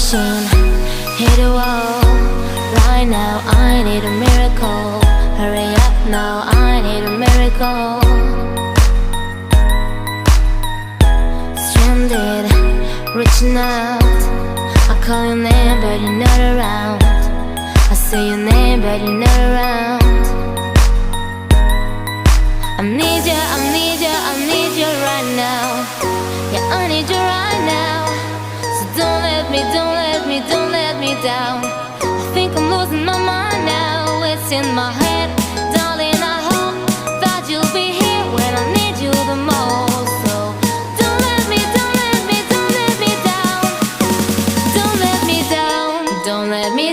machine, hit a wall. Right now I need a miracle. Hurry up now, I need a miracle. Stranded, reaching out. I call your name but you're not around. I say your name but you're not around. I need you, I need you, I need you right now. Yeah, I need you right now. So don't let me, don't let me, don't let me down. I think I'm losing my mind now. It's in my head.